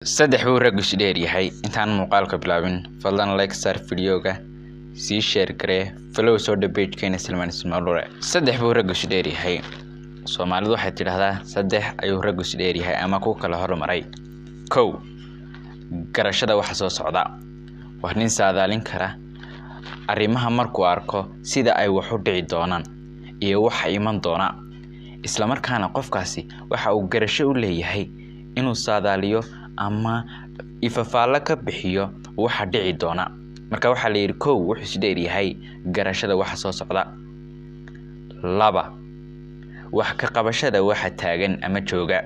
saddex buu rag is dheer yahay intaan muuqaalka bilaabin fadlan like sar videoga sii share garee follow soo page-keena Salmaan Ismaaluure saddex buu rag is dheer yahay Soomaalidu waxay tidhaahdaa saddex ayuu rag is dheer yahay ama ku kala hormaray kow garashada waxa soo socda wax nin saadaalin kara arrimaha markuu arko sida ay wax u dhici doonaan iyo waxa iman doona isla markaana qofkaasi waxa uu garasho u leeyahay inuu saadaaliyo ama ifafaala ka bixiyo waxa dhici doona marka waxa la yiri kow wuxuu is dheer yahay garashada waxa soo socda laba wax ka qabashada waxa taagan ama jooga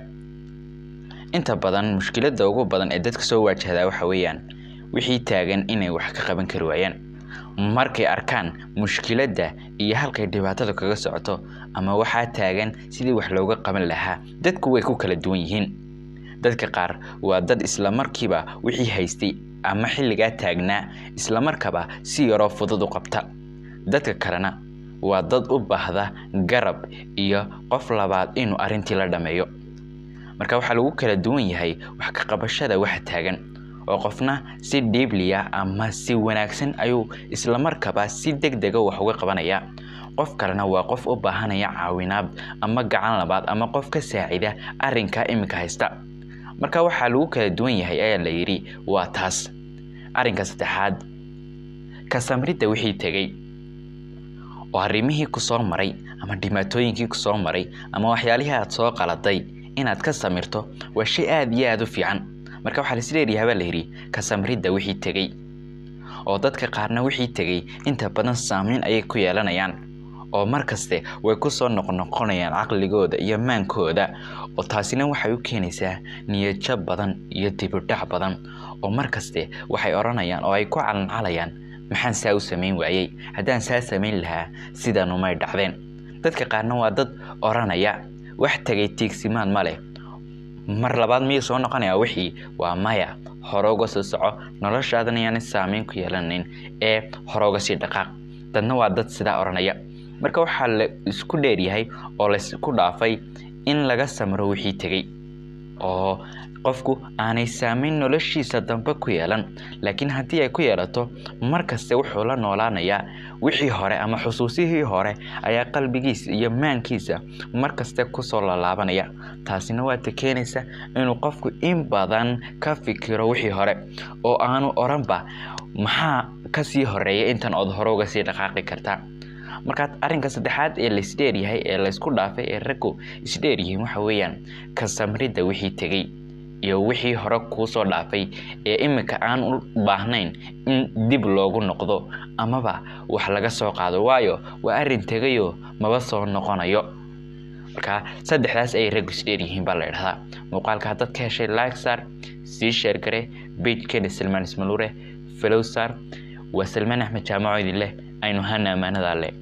inta badan mushkiladda ugu badan ee dadka soo wajahda waxa weeyaan wixii taagan inay wax ka qaban kari waayaan markay arkaan mushkiladda iyo halkay dhibaatada kaga socoto ama waxa taagan sidii wax looga qaban lahaa dadku way ku kala duwan yihiin dadka qaar waa dad isla markiiba wixii haystay ama xilliga taagnaa isla markaba si yaro fudud u qabta dadka kalena waa dad u baahda garab iyo qof labaad inuu arintii la dhameeyo marka waxa lagu kala duwan yahay wax ka qabashada waxa taagan oo qofna si deebliya ama si wanaagsan ayuu isla markaba si degdeg ah wax uga qabanaya qof kalena waa qof u baahanaya caawinaad ama gacan labaad ama qof ka saacida arinka imika haysta marka waxa lagu kala duwan yahay ayaa la yiri waa taas arinka saddexaad ka samrida wixii tagay oo arrimihii ku soo maray ama dhibaatooyinkii ku soo maray ama waxyaalihii aad soo qaladay inaad ka samirto waa shay aad iyo aad u fiican marka waxa la isleeyahay baa la yiri ka samrida wixii tagay oo dadka qaarna wixii tagay inta badan saameyn ay ku yeelanayaan oo markaste way ku soo noqonayaan aqligooda iyo maankooda oo taasina waxay u keenaysaa niyad jab badan iyo dib u dhac badan oo markaste waxay oranayaan oo ay ku calancalayaan maxaan saa u sameyn waayay haddaan saa sameyn lahaa sidaan uma dhacdeen dadka qaarna waa dad oranaya wax tagay tiigsimaan ma leh mar labaad miyay soo noqonaya wixii waa maya horooga soo soco noloshaadana yaan saameyn ku yeelanin ee horooga si dhaqaaq dadna waa dad sida oranaya marka waxa la isku dheer yahay oo la isku dhaafay in laga samro wixii tagay oo qofku aanay saameyn noloshiisa dambe ku yeelan laakiin haddii ay ku yeelato markaste wuxuu la noolaanayaa wixii hore ama xusuusihii hore ayaa qalbigiisa iyo maankiisa markaste ku soo laalaabanaya taasina waa keenaysa inuu qofku in badan ka fikiro wixii hore oo aanu oranba maxaa ka sii horeeya intan ood hore uga sii dhaqaaqi kartaa marka arinka saddexaad ee la isdheer yahay ee la isku dhaafay ee raggu isdheer yihiin waxa weeyaan ka samrida wixii tagay iyo wixii hore ku soo dhaafay ee imika aan u baahnayn in dib loogu noqdo amaba wax laga soo qaado waayo waa arin tagayo maba soo noqonayo marka saddexdaas ay rag isdheer yihiin baa la yiraahdaa muuqaalka haddaad ka heshay like sar sii share garee page-keena Salmaan Ismaaluure follow sar wa Salmaan Axmed Jaamaco idin leh aynu hana amaanada leh